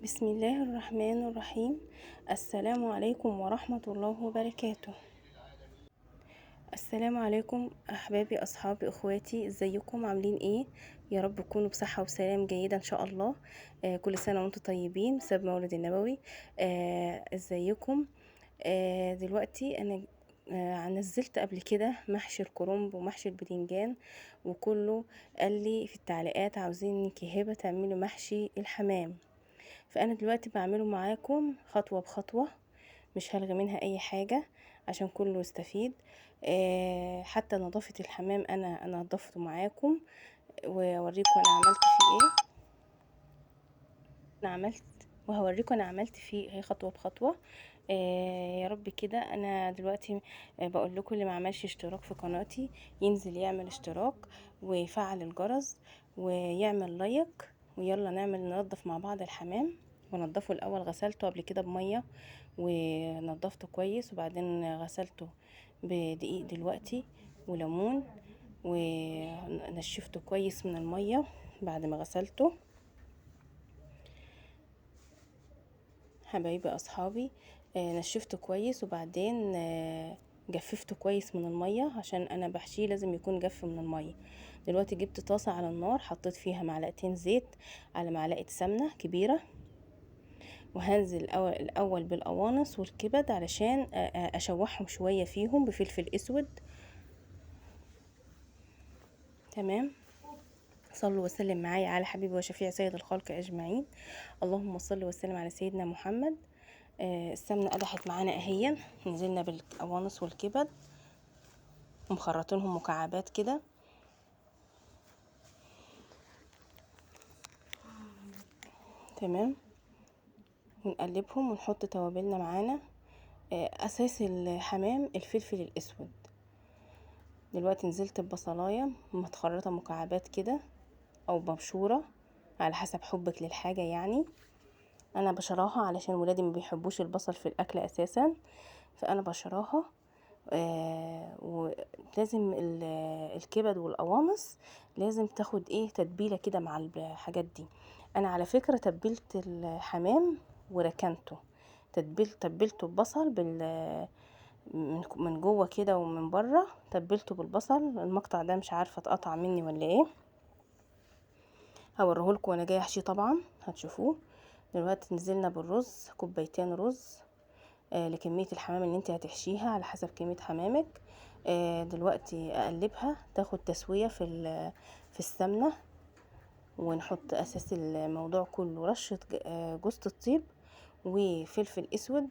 بسم الله الرحمن الرحيم. السلام عليكم ورحمة الله وبركاته. السلام عليكم احبابي اصحابي اخواتي، ازيكم عاملين ايه؟ يا رب تكونوا بصحة وسلام جيدة ان شاء الله. كل سنة وانتم طيبين بسبب مولد النبوي. ازيكم؟ دلوقتي انا نزلت قبل كده محشي الكرنب ومحشي البتنجان، وكله قال لي في التعليقات عاوزينك هبة تعملوا محشي الحمام. فانا دلوقتي بعمله معاكم خطوة بخطوة، مش هلغي منها اي حاجة عشان كله يستفيد. حتى نظافة الحمام انا نظفته معاكم واوريكم انا عملت فيه ايه. وهوريكم انا عملت فيه ايه خطوة بخطوة. يا رب كده. انا دلوقتي بقول لكم اللي ما عملش اشتراك في قناتي ينزل يعمل اشتراك ويفعل الجرس ويعمل لايك، ويلا نعمل ننظف مع بعض الحمام. ونضفه الاول، غسلته قبل كده بميه ونضفته كويس، وبعدين غسلته بدقيق دلوقتي وليمون ونشفته كويس من الميه بعد ما غسلته. حبايبي اصحابي، نشفته كويس وبعدين جففته كويس من الميه، عشان انا بحشيه لازم يكون جف من الميه. دلوقتي جبت طاسه على النار، حطيت فيها معلقتين زيت على معلقه سمنه كبيره، وهنزل الاول بالقوانص والكبد علشان اشوحهم شويه فيهم بفلفل اسود. تمام. صلوا وسلم معايا على حبيبي وشفيع سيد الخلق اجمعين. اللهم صل وسلم على سيدنا محمد. السمنه قدحت معانا اهي، نزلنا بالقوانص والكبد ومخرطينهم مكعبات كده. تمام. ونقلبهم ونحط توابلنا معانا. اساس الحمام الفلفل الاسود. دلوقتي نزلت ببصلايه متخرطه مكعبات كده او مبشوره على حسب حبك للحاجه يعني. انا بشراها علشان ولادي ما بيحبوش البصل في الاكل اساسا، فانا بشراها. ولازم الكبد والقوانص لازم تاخد ايه تتبيله كده مع الحاجات دي. انا على فكره تبلت الحمام وركنته، تبلته ببصل من جوه كده ومن بره، تبلته بالبصل. المقطع ده مش عارفه اتقطع مني ولا ايه، هوريهولكم وانا جايه احشيه طبعا هتشوفوه. دلوقتي نزلنا بالرز، كوبايتين رز لكميه الحمام اللي انت هتحشيها على حسب كميه حمامك. دلوقتي اقلبها تاخد تسويه في السمنه، ونحط اساس الموضوع كله رشه جوز الطيب وفلفل اسود.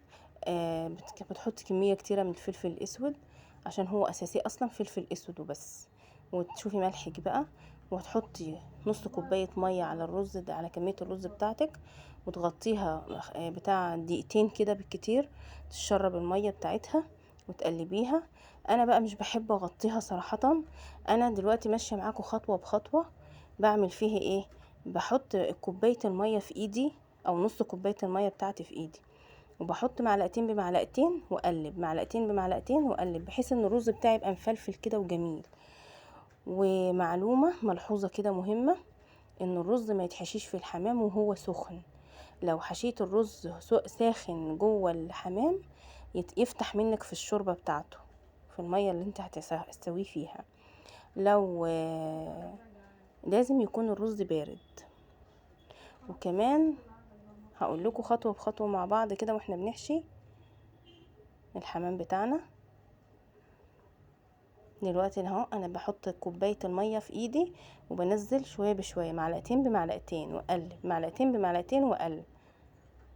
بتحط كميه كتيره من الفلفل الاسود عشان هو اساسي اصلا فلفل اسود وبس. وتشوفي ملحك بقى، وتحطي نص كوبايه ميه على الرز ده، على كميه الرز بتاعتك، وتغطيها بتاع دقيقتين كده بالكتير تشرب الميه بتاعتها وتقلبيها. انا بقى مش بحب اغطيها صراحه. انا دلوقتي ماشيه معاكم خطوه بخطوه. بعمل فيه ايه؟ بحط كوبايه الميه في ايدي او نص كوبايه الميه بتاعتي في ايدي، وبحط معلقتين بمعلقتين واقلب، معلقتين بمعلقتين واقلب، بحيث ان الرز بتاعي يبقى مفلفل كده وجميل. ومعلومه ملحوظه كده مهمه، ان الرز ما يتحشيش في الحمام وهو سخن. لو حشيت الرز ساخن جوه الحمام يفتح منك في الشوربه بتاعته، في الميه اللي انت هتسويه فيها. لو لازم يكون الرز بارد. وكمان هقول لكم خطوه بخطوه مع بعض كده واحنا بنحشي الحمام بتاعنا. دلوقتي اهو انا بحط كوبايه الميه في ايدي وبنزل شويه بشويه، معلقتين بمعلقتين واقلب، معلقتين بمعلقتين واقلب،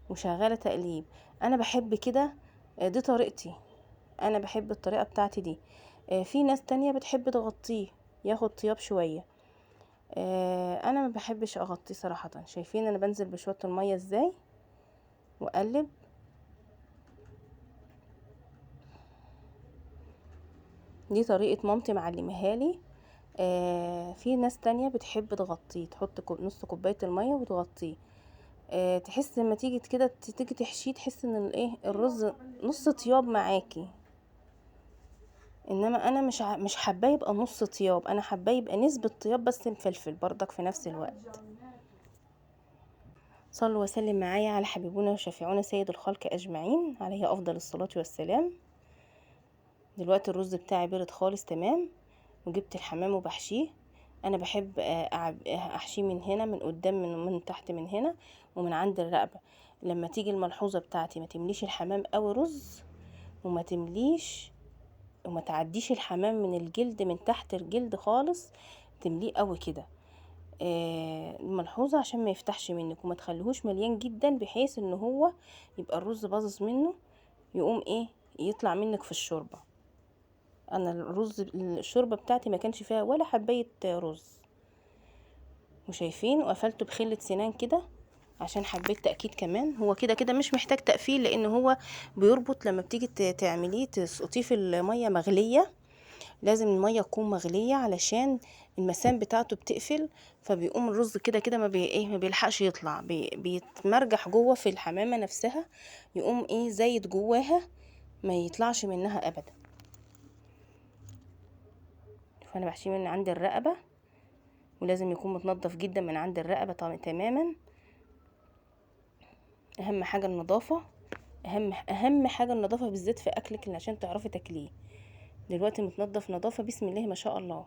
وشغاله تقليب. انا بحب كده، دي طريقتي، انا بحب الطريقه بتاعتي دي. في ناس تانية بتحب تغطيه ياخد طياب شويه. انا ما بحبش اغطيه صراحه. شايفين انا بنزل بشويه الميه ازاي واقلب. دي طريقه مامتي معلمها لي. في ناس تانية بتحب تغطيه، تحط نص كوبايه الميه وتغطيه. تحس لما تيجي كده تيجي تحشيه تحس ان الايه الرز نص طياب معاكي. انما انا مش حابه يبقى نص طياب، انا حابه يبقى نسبه طياب بس مفلفل برضك في نفس الوقت. صلوا وسلم معايا على حبيبنا وشفيعنا سيد الخلق اجمعين، عليه افضل الصلاة والسلام. دلوقتي الرز بتاعي برد خالص تمام، وجبت الحمام وبحشيه. انا بحب احشيه من هنا، من قدام، من تحت، من هنا ومن عند الرقبة. لما تيجي الملحوظة بتاعتي، ما تمليش الحمام قوي رز، وما تمليش وما تعديش الحمام من الجلد، من تحت الجلد خالص، تمليه قوي كده. الملحوظة عشان ما يفتحش منك، وما تخليهوش مليان جدا بحيث ان هو يبقى الرز باظظ منه، يقوم يطلع منك في الشوربة. انا الشوربة بتاعتي ما كانش فيها ولا حباية رز، وشايفين، وقفلته بخلة سنان كده عشان حبيت تأكيد كمان. هو كده كده مش محتاج تقفيل، لان هو بيربط. لما بتيجي تعمليه تسقطيه في المية مغلية، لازم المية تكون مغلية علشان المسام بتاعته بتقفل، فبيقوم الرز كده كده ما بيلحقش يطلع، بيتمرجح جوه في الحمامة نفسها، يقوم زايد جواها، ما يطلعش منها ابدا. فانا بحشيه من عند الرقبة، ولازم يكون متنضف جدا من عند الرقبة تماما. اهم حاجة النظافة، اهم حاجة النظافة، بالذات في اكلك عشان تعرفي تاكليه. دلوقتي متنضف نظافة بسم الله ما شاء الله.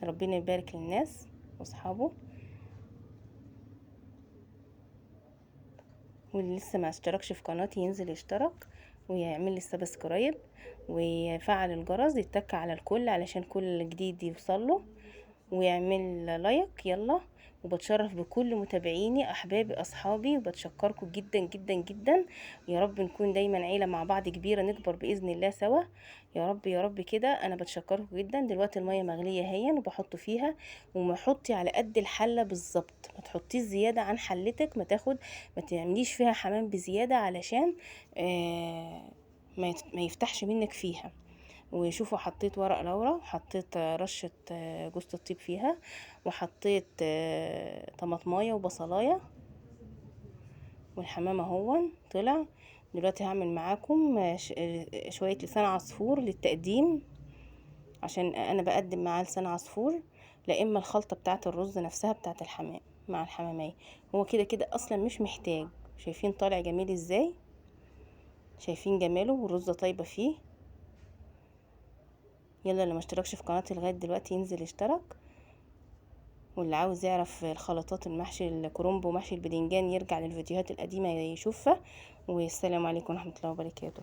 ربنا يبارك للناس واصحابه. واللي لسه ما اشتركش في قناتي ينزل يشترك ويعمل لي سبسكرايب ويفعل الجرس، يتك على الكل علشان كل جديد يوصله، ويعمل لايك. يلا، وبتشرف بكل متابعيني، احبابي، اصحابي، وبتشكركم جدا جدا جدا. يا رب نكون دايما عيله مع بعض كبيره، نكبر باذن الله سوا، يا رب يا رب كده. انا بتشكركم جدا. دلوقتي الميه مغليه اهي، وبحطه فيها، وحطي على قد الحله بالظبط، ما تحطيش زياده عن حلتك، ما تعمليش فيها حمام بزياده علشان ما يفتحش منك فيها. وشوفوا، حطيت ورق لورا، وحطيت رشة جوز الطيب فيها، وحطيت طماطمايه وبصلايه، والحمام اهو طلع. دلوقتي هعمل معاكم شوية لسان عصفور للتقديم، عشان انا بقدم معاه لسان عصفور، لا اما الخلطة بتاعة الرز نفسها بتاعة الحمام مع الحمامية. هو كده كده اصلا مش محتاج. شايفين طالع جميل ازاي؟ شايفين جماله، والرزة طيبة فيه. يلا، اللي ما اشتركش في قناتي لغايه دلوقتي ينزل يشترك، واللي عاوز يعرف الخلطات، المحشي الكرنب ومحشي البدنجان، يرجع للفيديوهات القديمه يشوفها. والسلام عليكم ورحمه الله وبركاته.